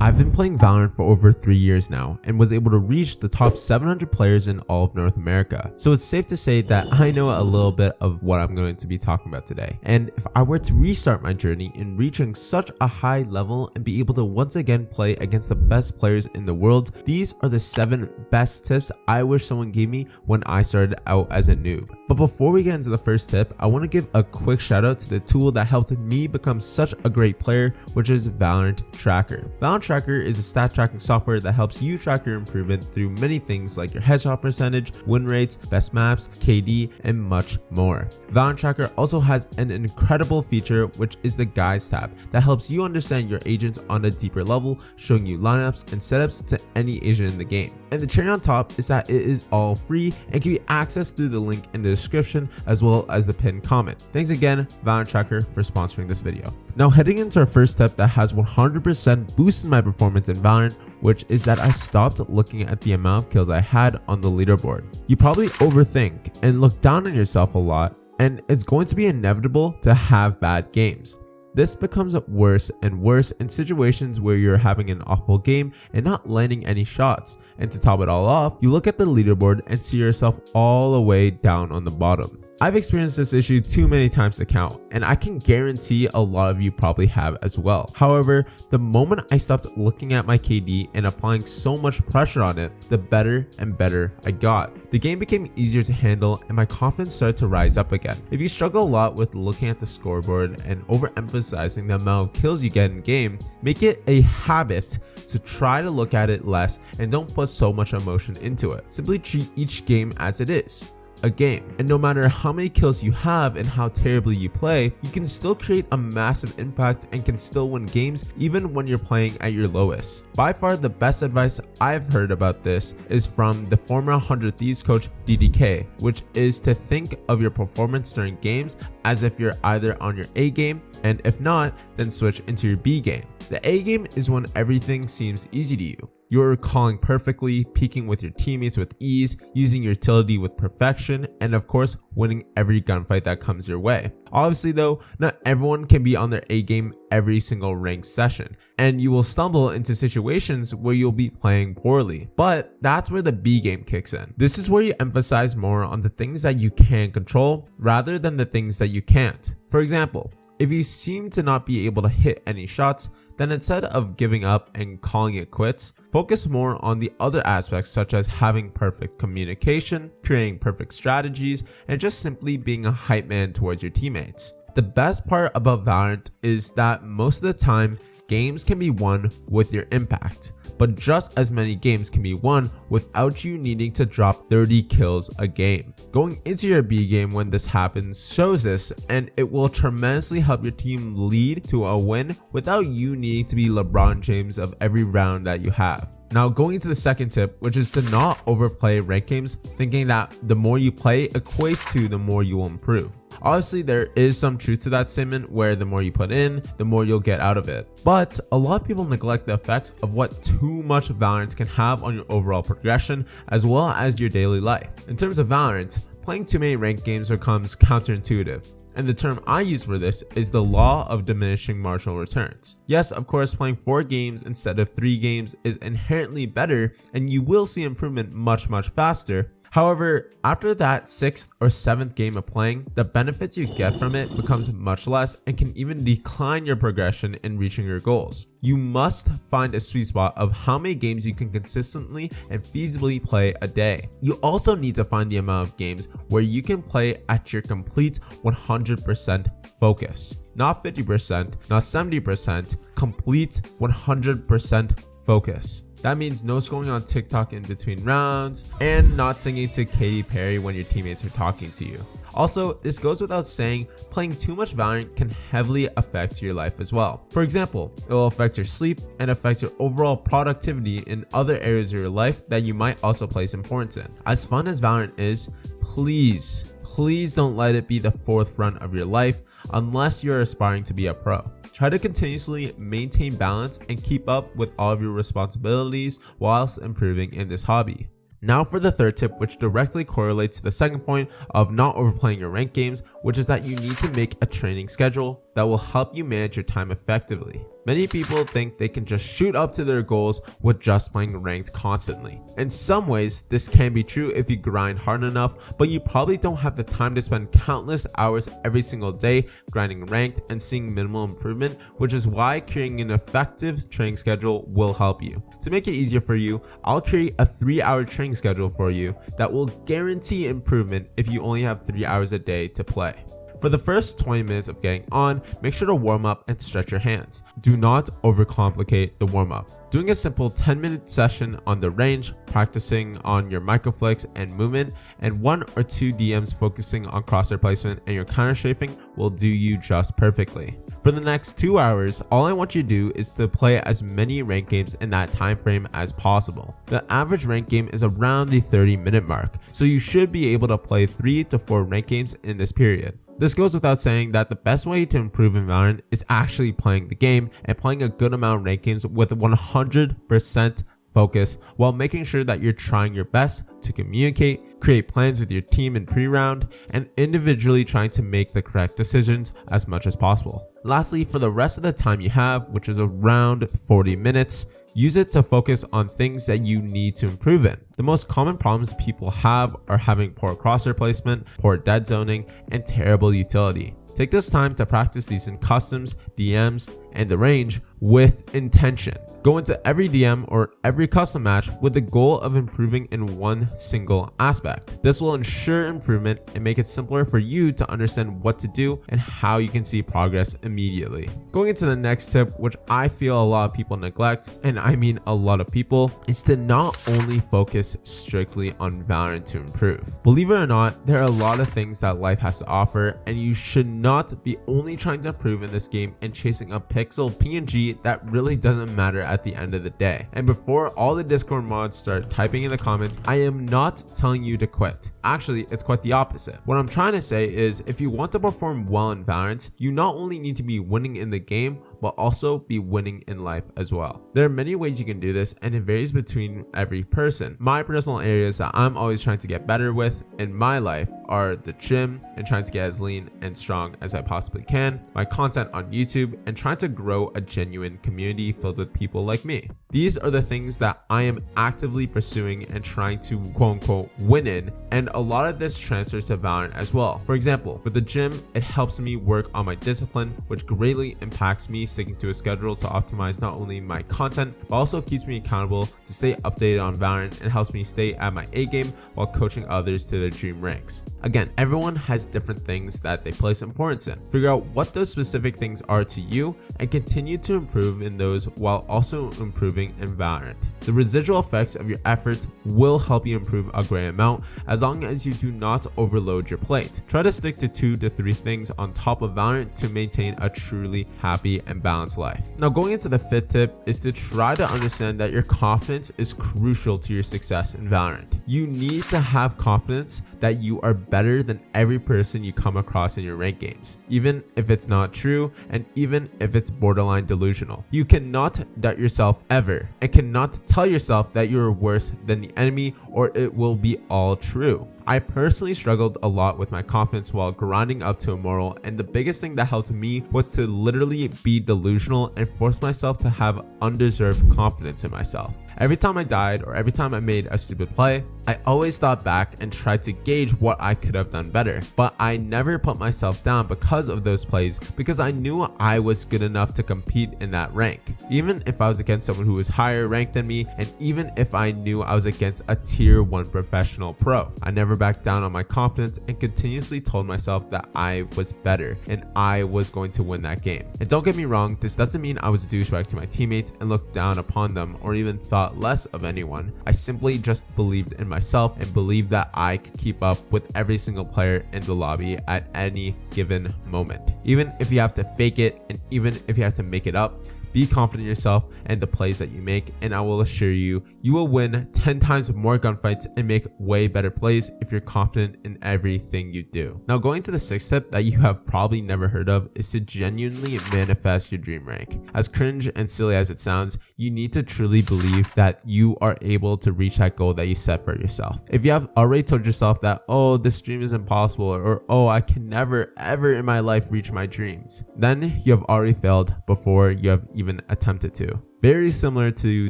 I've been playing Valorant for over 3 years now and was able to reach the top 700 players in all of North America. So it's safe to say that I know a little bit of what I'm going to be talking about today. And if I were to restart my journey in reaching such a high level and be able to once again play against the best players in the world, these are the 7 best tips I wish someone gave me when I started out as a noob. But before we get into the first tip, I want to give a quick shout out to the tool that helped me become such a great player, which is Valorant Tracker. Valorant Tracker is a stat tracking software that helps you track your improvement through many things like your headshot percentage, win rates, best maps, KD, and much more. Valorant Tracker also has an incredible feature, which is the Guides tab that helps you understand your agents on a deeper level, showing you lineups and setups to any agent in the game. And the cherry on top is that it is all free and can be accessed through the link in the description as well as the pinned comment. Thanks again, Valorant Tracker, for sponsoring this video. Now heading into our first step that has 100% boosted my performance in Valorant, which is that I stopped looking at the amount of kills I had on the leaderboard. You probably overthink and look down on yourself a lot, and it's going to be inevitable to have bad games. This becomes worse and worse in situations where you're having an awful game and not landing any shots. And to top it all off, you look at the leaderboard and see yourself all the way down on the bottom. I've experienced this issue too many times to count, and I can guarantee a lot of you probably have as well. However, the moment I stopped looking at my KD and applying so much pressure on it, the better and better I got. The game became easier to handle and my confidence started to rise up again. If you struggle a lot with looking at the scoreboard and overemphasizing the amount of kills you get in game, make it a habit to try to look at it less and don't put so much emotion into it. Simply treat each game as it is, a game, and no matter how many kills you have and how terribly you play, you can still create a massive impact and can still win games even when you're playing at your lowest. By far the best advice I've heard about this is from the former 100 Thieves coach DDK, which is to think of your performance during games as if you're either on your A game, and if not, then switch into your B game. The A game is when everything seems easy to you. You're calling perfectly, peeking with your teammates with ease, using your utility with perfection, and of course, winning every gunfight that comes your way. Obviously though, not everyone can be on their A game every single ranked session, and you will stumble into situations where you'll be playing poorly. But that's where the B game kicks in. This is where you emphasize more on the things that you can control rather than the things that you can't. For example, if you seem to not be able to hit any shots, then instead of giving up and calling it quits, focus more on the other aspects such as having perfect communication, creating perfect strategies, and just simply being a hype man towards your teammates. The best part about Valorant is that most of the time, games can be won with your impact, but just as many games can be won without you needing to drop 30 kills a game. Going into your B game when this happens shows this, and it will tremendously help your team lead to a win without you needing to be LeBron James of every round that you have. Now going into the second tip, which is to not overplay rank games, thinking that the more you play equates to the more you will improve. Obviously there is some truth to that statement where the more you put in, the more you'll get out of it. But a lot of people neglect the effects of what too much Valorant can have on your overall progression as well as your daily life. In terms of Valorant, playing too many ranked games becomes counterintuitive. And the term I use for this is the law of diminishing marginal returns. Yes, of course, playing 4 games instead of 3 games is inherently better and you will see improvement much faster. However, after that 6th or 7th game of playing, the benefits you get from it becomes much less and can even decline your progression in reaching your goals. You must find a sweet spot of how many games you can consistently and feasibly play a day. You also need to find the amount of games where you can play at your complete 100% focus. Not 50%, not 70%, complete 100% focus. That means no scrolling on TikTok in between rounds and not singing to Katy Perry when your teammates are talking to you. Also, this goes without saying, playing too much Valorant can heavily affect your life as well. For example, it will affect your sleep and affect your overall productivity in other areas of your life that you might also place importance in. As fun as Valorant is, please don't let it be the forefront of your life unless you're aspiring to be a pro. Try to continuously maintain balance and keep up with all of your responsibilities whilst improving in this hobby. Now for the third tip, which directly correlates to the second point of not overplaying your ranked games, which is that you need to make a training schedule that will help you manage your time effectively. Many people think they can just shoot up to their goals with just playing ranked constantly. In some ways, this can be true if you grind hard enough, but you probably don't have the time to spend countless hours every single day grinding ranked and seeing minimal improvement, which is why creating an effective training schedule will help you. To make it easier for you, I'll create a 3-hour training schedule for you that will guarantee improvement if you only have 3 hours a day to play. For the first 20 minutes of getting on, make sure to warm up and stretch your hands. Do not overcomplicate the warm up. Doing a simple 10-minute session on the range, practicing on your microflicks and movement, and 1 or 2 DMs focusing on crosshair placement and your counter strafing will do you just perfectly. For the next 2 hours, all I want you to do is to play as many ranked games in that time frame as possible. The average ranked game is around the 30-minute mark, so you should be able to play 3 to 4 ranked games in this period. This goes without saying that the best way to improve in Valorant is actually playing the game and playing a good amount of ranked games with 100% focus while making sure that you're trying your best to communicate, create plans with your team in pre-round, and individually trying to make the correct decisions as much as possible. Lastly, for the rest of the time you have, which is around 40 minutes, use it to focus on things that you need to improve in. The most common problems people have are having poor crosshair placement, poor dead zoning, and terrible utility. Take this time to practice these in customs, DMs, and the range with intention. Go into every DM or every custom match with the goal of improving in one single aspect. This will ensure improvement and make it simpler for you to understand what to do and how you can see progress immediately. Going into the next tip, which I feel a lot of people neglect, and I mean a lot of people, is to not only focus strictly on Valorant to improve. Believe it or not, there are a lot of things that life has to offer, and you should not be only trying to improve in this game and chasing a pixel PNG that really doesn't matter at the end of the day. And before all the Discord mods start typing in the comments, I am not telling you to quit. Actually, it's quite the opposite. What I'm trying to say is if you want to perform well in Valorant, you not only need to be winning in the game, but also be winning in life as well. There are many ways you can do this, and it varies between every person. My personal areas that I'm always trying to get better with in my life are the gym and trying to get as lean and strong as I possibly can, my content on YouTube, and trying to grow a genuine community filled with people like me. These are the things that I am actively pursuing and trying to quote unquote win in, and a lot of this transfers to Valorant as well. For example, with the gym, it helps me work on my discipline, which greatly impacts me sticking to a schedule to optimize not only my content, but also keeps me accountable to stay updated on Valorant and helps me stay at my A game while coaching others to their dream ranks. Again, everyone has different things that they place importance in. Figure out what those specific things are to you and continue to improve in those while also improving in Valorant. The residual effects of your efforts will help you improve a great amount as long as you do not overload your plate. Try to stick to 2 to 3 things on top of Valorant to maintain a truly happy and balanced life. Now, going into the 5th tip is to try to understand that your confidence is crucial to your success in Valorant. You need to have confidence that you are better than every person you come across in your ranked games, even if it's not true and even if it's borderline delusional. You cannot doubt yourself ever and cannot tell yourself that you're worse than the enemy or it will be all true. I personally struggled a lot with my confidence while grinding up to Immortal, and the biggest thing that helped me was to literally be delusional and force myself to have undeserved confidence in myself. Every time I died or every time I made a stupid play, I always thought back and tried to gauge what I could have done better, but I never put myself down because of those plays because I knew I was good enough to compete in that rank. Even if I was against someone who was higher ranked than me, and even if I knew I was against a tier 1 professional pro, I never backed down on my confidence and continuously told myself that I was better and I was going to win that game. And don't get me wrong, this doesn't mean I was a douchebag to my teammates and looked down upon them or even thought less of anyone. I simply just believed in myself and believed that I could keep up with every single player in the lobby at any given moment. Even if you have to fake it and even if you have to make it up, Be confident in yourself and the plays that you make, and I will assure you, you will win 10 times more gunfights and make way better plays if you're confident in everything you do. Now, going to the 6th tip that you have probably never heard of is to genuinely manifest your dream rank. As cringe and silly as it sounds, you need to truly believe that you are able to reach that goal that you set for yourself. If you have already told yourself that, oh, this dream is impossible, or oh, I can never ever in my life reach my dreams, then you have already failed before you have even attempted to. Very similar to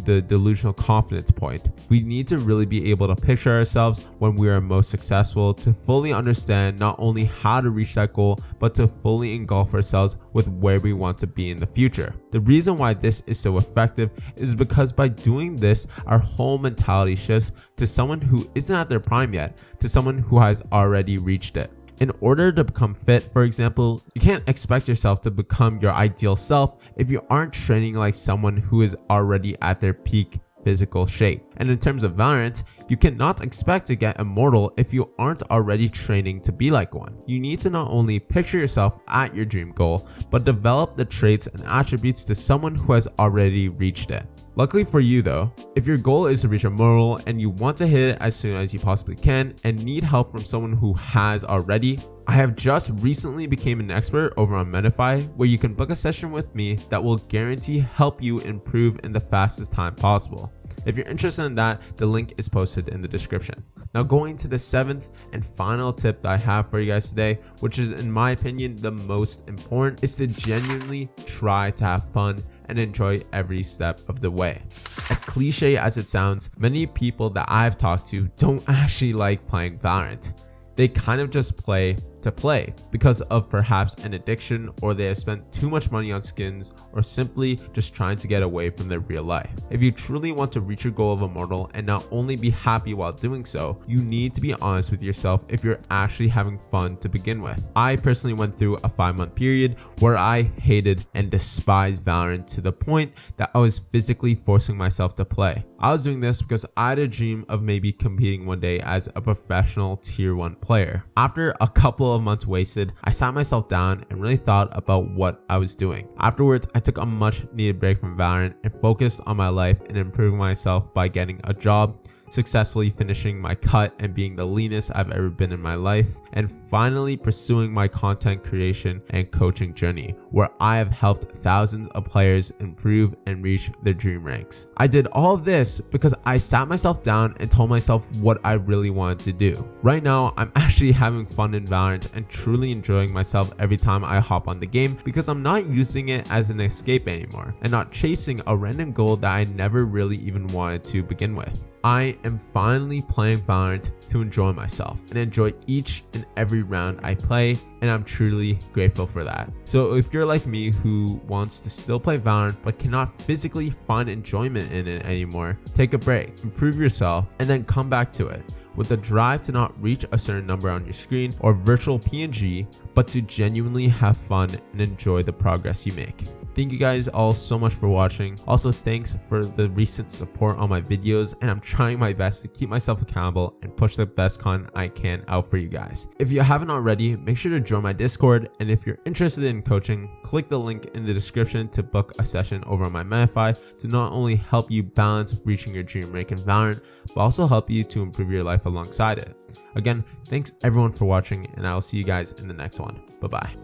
the delusional confidence point, we need to really be able to picture ourselves when we are most successful to fully understand not only how to reach that goal, but to fully engulf ourselves with where we want to be in the future. The reason why this is so effective is because by doing this, our whole mentality shifts to someone who isn't at their prime yet, to someone who has already reached it. In order to become fit, for example, you can't expect yourself to become your ideal self if you aren't training like someone who is already at their peak physical shape. And in terms of Valorant, you cannot expect to get immortal if you aren't already training to be like one. You need to not only picture yourself at your dream goal, but develop the traits and attributes to someone who has already reached it. Luckily for you though, if your goal is to reach immortal and you want to hit it as soon as you possibly can and need help from someone who has already, I have just recently became an expert over on Medify, where you can book a session with me that will guarantee help you improve in the fastest time possible. If you're interested in that, the link is posted in the description. Now, going to the 7th and final tip that I have for you guys today, which is in my opinion the most important, is to genuinely try to have fun and enjoy every step of the way. As cliche as it sounds, many people that I've talked to don't actually like playing Valorant. They kind of just play to play because of perhaps an addiction, or they have spent too much money on skins, or simply just trying to get away from their real life. If you truly want to reach your goal of immortal and not only be happy while doing so, you need to be honest with yourself if you're actually having fun to begin with. I personally went through a 5-month period where I hated and despised Valorant to the point that I was physically forcing myself to play. I was doing this because I had a dream of maybe competing one day as a professional tier 1 player. After a couple of months wasted, I sat myself down and really thought about what I was doing. Afterwards, I took a much needed break from Valorant and focused on my life and improving myself by getting a job, successfully finishing my cut and being the leanest I've ever been in my life, and finally pursuing my content creation and coaching journey, where I have helped thousands of players improve and reach their dream ranks. I did all of this because I sat myself down and told myself what I really wanted to do. Right now, I'm actually having fun in Valorant and truly enjoying myself every time I hop on the game, because I'm not using it as an escape anymore and not chasing a random goal that I never really even wanted to begin with. I am finally playing Valorant to enjoy myself and enjoy each and every round I play, and I'm truly grateful for that. So if you're like me who wants to still play Valorant but cannot physically find enjoyment in it anymore, take a break, improve yourself, and then come back to it with the drive to not reach a certain number on your screen or virtual PNG, but to genuinely have fun and enjoy the progress you make. Thank you guys all so much for watching. Also, thanks for the recent support on my videos, and I'm trying my best to keep myself accountable and push the best content I can out for you guys. If you haven't already, make sure to join my Discord, and if you're interested in coaching, click the link in the description to book a session over on my Medify to not only help you balance reaching your dream rank in Valorant, but also help you to improve your life alongside it. Again, thanks everyone for watching, and I will see you guys in the next one. Bye bye.